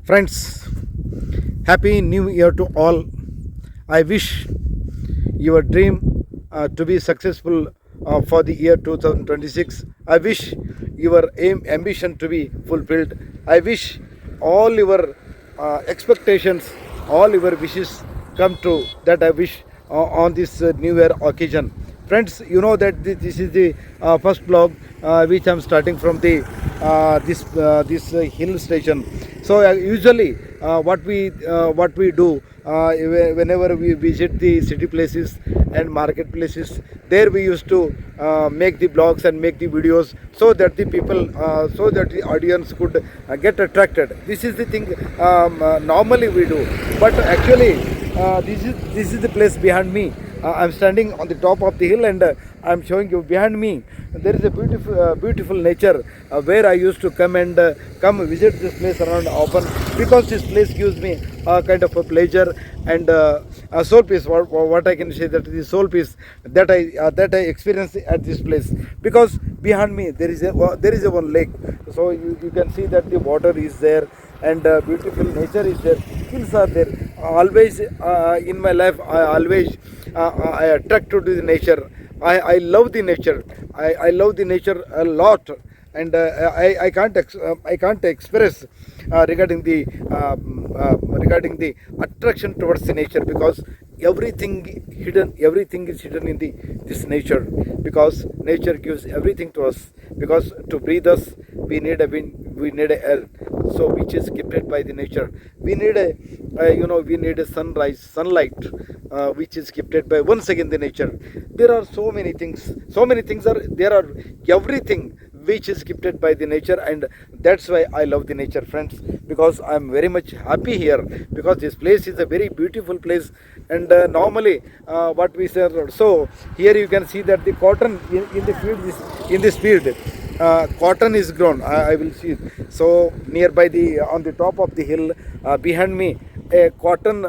Friends, Happy New Year to all. I wish your dream to be successful for the year 2026. I wish your ambition to be fulfilled. I wish all your expectations, all your wishes come true. That I wish on this New Year occasion. Friends, you know that this is the first vlog which I'm starting from the this hill station. So usually what we do whenever we visit the city places and marketplaces, there we used to make the blogs and make the videos so that the people, so that the audience could get attracted. This is the thing normally we do, but actually this is the place behind me. I'm standing on the top of the hill, and I'm showing you behind me. There is a beautiful nature where I used to come and come visit this place around often, because this place gives me a kind of a pleasure and a soul peace. What I can say, that the soul peace that I experience at this place, because behind me there is a one lake. So you can see that the water is there, and beautiful nature is there, hills are there. Always in my life I always I attracted to the nature. I love the nature. I love the nature a lot, and I can't express regarding the attraction towards the nature, because everything is hidden in the this nature, because nature gives everything to us. Because to breathe us, we need a wind, we need a air, so which is gifted by the nature. We need we need a sunlight, which is gifted by once again the nature. There are so many things are there, are everything which is gifted by the nature, and that's why I love the nature, friends, because I'm very much happy here, because this place is a very beautiful place. And normally what we say, so here you can see that the cotton in the field is in this field, cotton is grown. I will see it. So nearby the on the top of the hill behind me, a cotton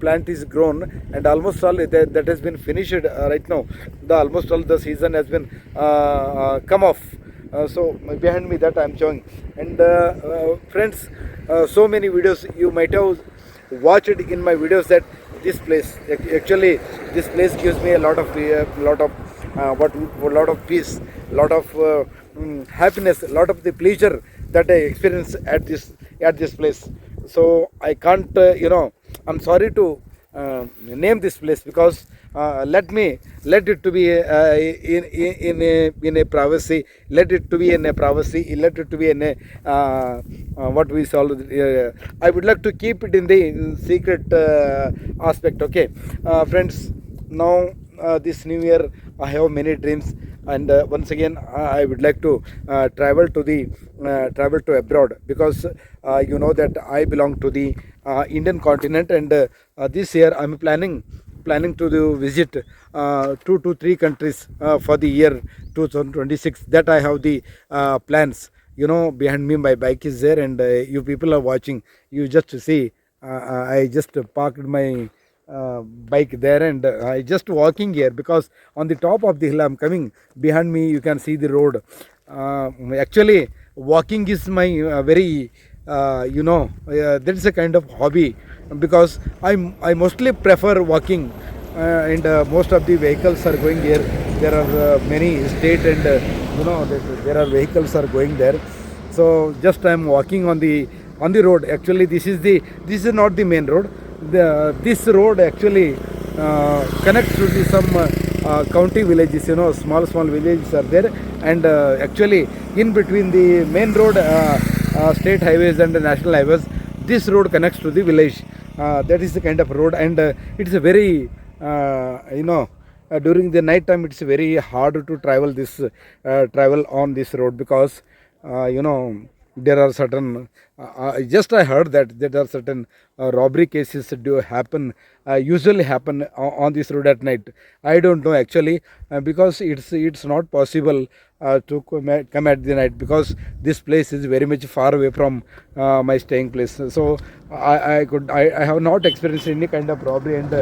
plant is grown, and almost all that has been finished right now. The almost all the season has been come off. So behind me that I am showing. And friends, so many videos you might have watched in my videos, that this place actually, this place gives me a lot of lot of peace, lot of happiness, lot of the pleasure that I experience at this place. So I can't I'm sorry to name this place, because let it to be in a privacy. Let it to be in a privacy. Let it to be in a what we call. I would like to keep it in the secret aspect. Okay, friends. Now this new year, I have many dreams, and once again I would like to travel to abroad, because you know that I belong to the Indian continent, and this year I'm planning to visit 2 to 3 countries for the year 2026. That I have the plans. You know, behind me my bike is there, and you people are watching. You just see, I just parked my bike there, and I just walking here, because on the top of the hill I'm coming. Behind me you can see the road. Actually, walking is my very that is a kind of hobby, because I mostly prefer walking, and most of the vehicles are going here. There are many state, and there are vehicles are going there. So just I am walking on the road. Actually, this is not the main road. This road actually connects to some county villages. You know, small villages are there, and actually in between the main road, state highways and the national highways, this road connects to the village. That is the kind of road, and it's a very during the night time it's very hard to travel on this road, because there are certain just I heard that there are certain robbery cases do happen, usually happen on this road at night. I don't know actually, because it's not possible to come at the night, because this place is very much far away from my staying place. So I have not experienced any kind of robbery, and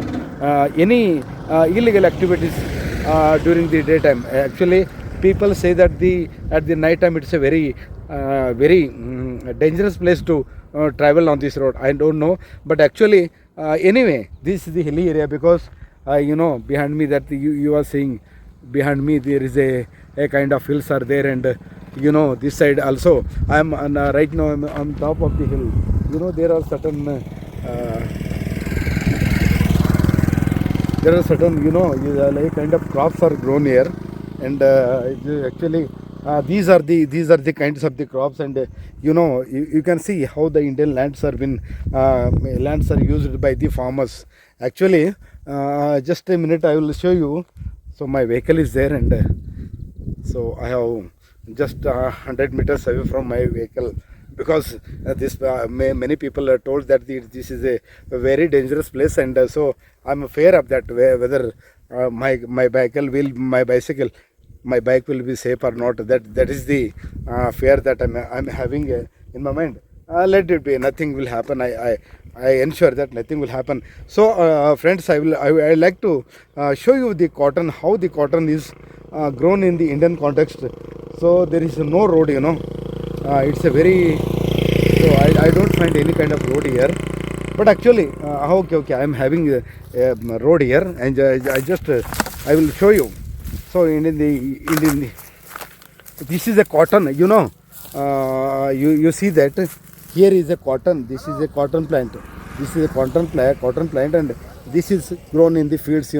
any illegal activities during the daytime. Actually, people say that at the night time it's a very very dangerous place to travel on this road. I don't know, but actually, anyway, this is the hilly area because behind me that you are seeing behind me there is a kind of hills are there, and this side also I'm on, right now I'm on top of the hill. There are certain like kind of crops are grown here, and actually these are the kinds of the crops, and you can see how the Indian lands are used by the farmers. Actually, just a minute, I will show you. So my vehicle is there, and so I have just 100 meters away from my vehicle, because many people are told that this is a very dangerous place, and so I'm aware of that, whether my bike will be safe or not. That is the fear that I'm having in my mind. Let it be, nothing will happen. I ensure that nothing will happen. So friends, I like to show you the cotton, how the cotton is grown in the Indian context. So there is no road, it's a very, so I don't find any kind of road here, but actually okay, I'm having a road here, and I will show you. So in the this is a cotton, you see that here is a cotton. This is a cotton plant. This is a cotton plant, and this is grown in the fields.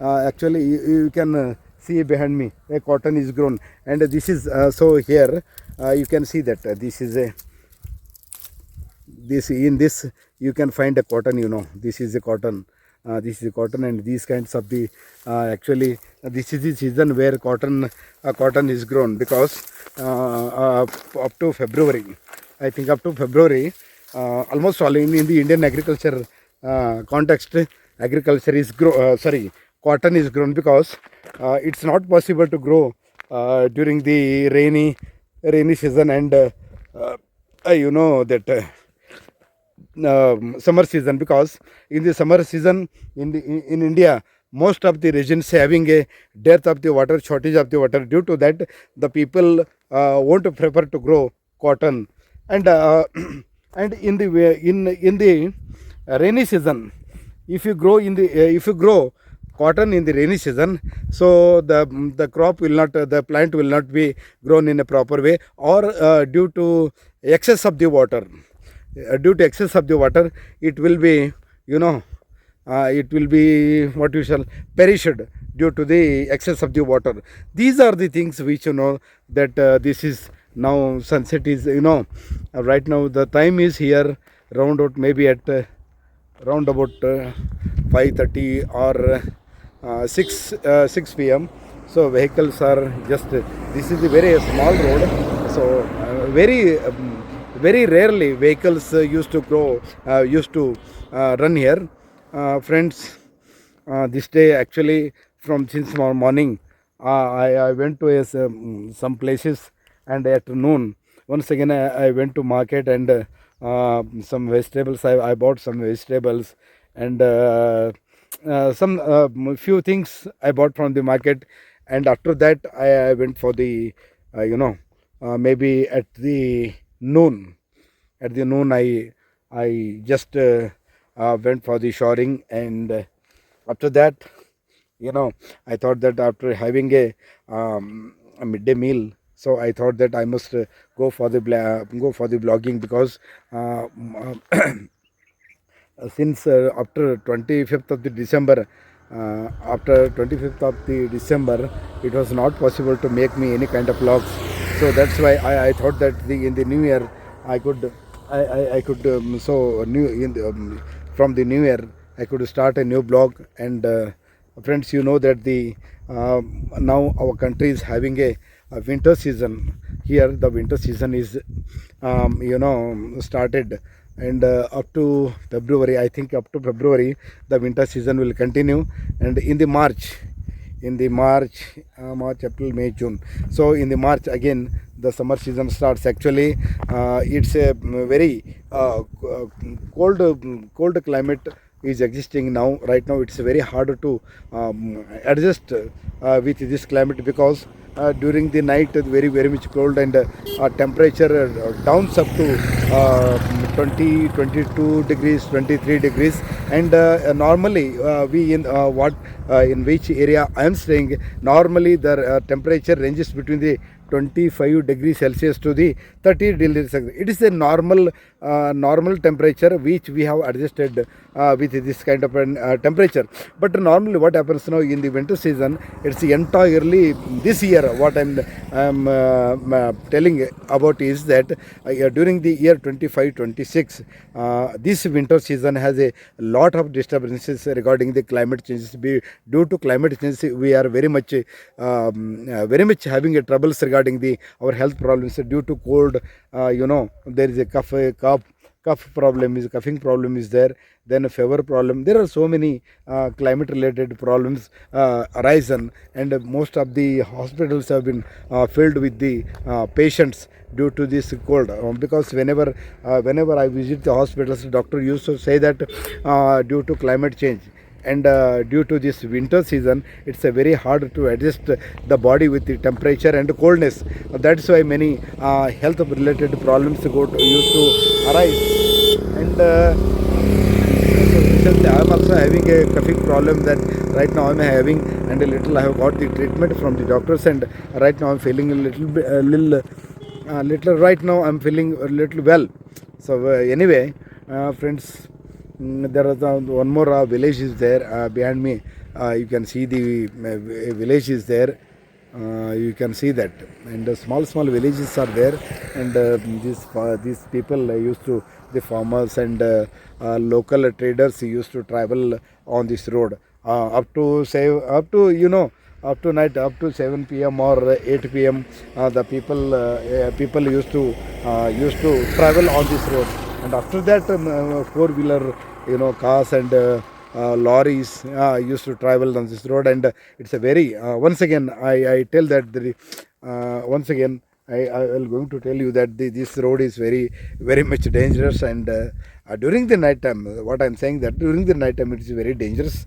Actually, you can see behind me a cotton is grown, and this is so here you can see that this is a this you can find a cotton. This is a cotton. This is cotton, and these kinds of the actually this is the season where cotton is grown, because up to February, I think up to February, almost all in the Indian agriculture context, agriculture is cotton is grown, because it's not possible to grow during the rainy season, and that summer season, because in the summer season in India, most of the regions having a dearth of the water, shortage of the water. Due to that, the people won't prefer to grow cotton, and and in the rainy season, if you grow cotton in the rainy season, so the crop will not, the plant will not be grown in a proper way, or due to excess of the water. Due to excess of the water, it will be, it will be what you shall perished due to the excess of the water. These are the things which that this is now sunset is, right now the time is here round about maybe at round about 5:30 or 6 p.m. So vehicles are just this is a very small road, so very rarely vehicles used to run here. Friends, this day actually from since morning, I went to some places, and at noon once again I went to market, and some vegetables. I bought some vegetables, and some few things I bought from the market, and after that I went for the maybe at the noon. At the noon, I just went for the shoring, and after that, I thought that after having a midday meal, so I thought that I must go for the vlogging, because since after 25th of the December, after 25th of the December, it was not possible to make me any kind of vlogs. So that's why I thought that in the new year I could so new in the, from the new year I could start a new blog. And friends, that the now our country is having a winter season. Here the winter season is started, and up to February, I think up to February the winter season will continue, and in the March, April, May, June, so in the March again the summer season starts. Actually it's a very cold climate is existing now. Right now it's very hard to adjust with this climate, because during the night very much cold, and temperature downs up to 20 22 degrees, 23 degrees. And normally we in which area I am staying, normally the temperature ranges between the 25 degrees Celsius to the 30 degrees Celsius. It is a normal temperature which we have adjusted with this kind of temperature. But normally what happens now in the winter season, it's entirely this year. What I'm telling about is that during the year 25-26, this winter season has a lot of disturbances regarding the climate changes. Due to climate change, we are very much having a troubles regarding the our health problems due to cold. There is a coughing problem is there, then a fever problem. There are so many climate related problems arisen, and most of the hospitals have been filled with the patients due to this cold. Because whenever I visit the hospitals, doctor used to say that due to climate change and due to this winter season, it's a very hard to adjust the body with the temperature and coldness. That's why many health related problems used to arise. And recently I am also having a coughing problem that right now I am having, and a little I have got the treatment from the doctors, and right now I'm feeling little right now I'm feeling a little well. So anyway, friends, there is one more village is there behind me. You can see the village is there. You can see that, and small villages are there, and these people used to, the farmers and local traders used to travel on this road up to night, up to 7 p.m. or 8 p.m. The people used to travel on this road, and after that four-wheeler, cars and lorries used to travel on this road. And it's a very once again I tell that once again I will going to tell you that this road is very much dangerous. And during the night time, what I'm saying, that during the night time it is very dangerous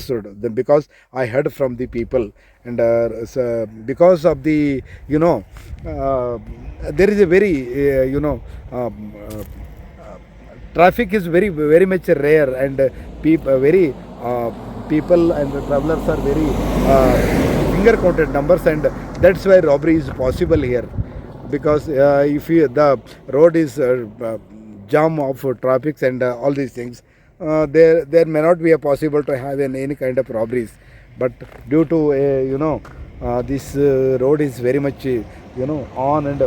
road. Because I heard from the people, and because of the there is a very traffic is very much rare, and people and travelers are very finger counted numbers, and that's why robbery is possible here. Because if the road is jam of traffic and all these things, there may not be a possible to have any kind of robberies. But due to this road is very much on, and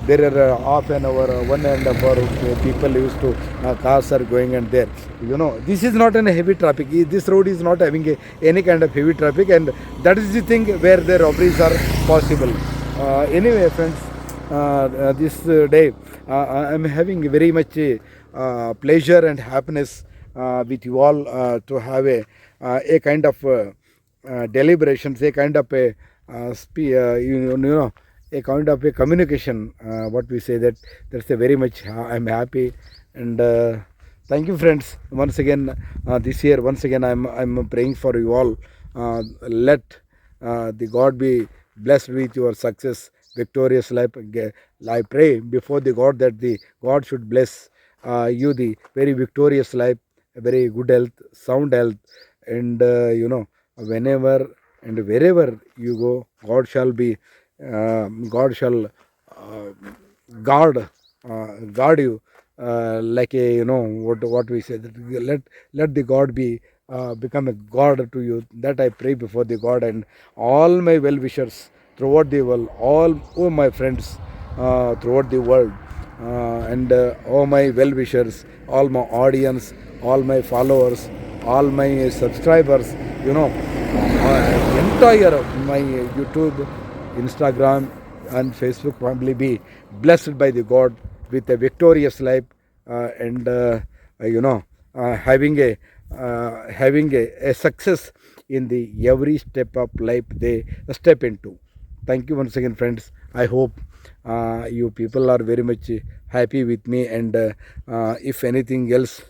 there are half an hour, 1.5 hour people used to cars are going, and there this is not a heavy traffic. This road is not having any kind of heavy traffic, and that is the thing where the robberies are possible. Anyway, friends, this day I am having very much pleasure and happiness with you all to have a kind of deliberations, a kind of a a kind of a communication. What we say, that's a very much I'm happy. And thank you, friends, once again. This year once again I'm praying for you all. Let the God be blessed with your success, victorious life. I pray before the God that the God should bless you the very victorious life, a very good health, sound health. And whenever and wherever you go, God shall guard you, like a what we say, that let the God be become a God to you. That I pray before the God, and all my well wishers throughout the world, all my friends throughout the world, and all my well wishers, all my audience, all my followers, all my subscribers, entire my YouTube, Instagram and Facebook family be blessed by the God with a victorious life, and having a success in the every step of life they step into. Thank you once again, friends. I hope you people are very much happy with me, and if anything else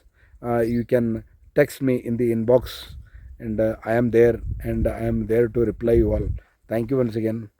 you can text me in the inbox, and I am there, and I am there to reply you all. Thank you once again.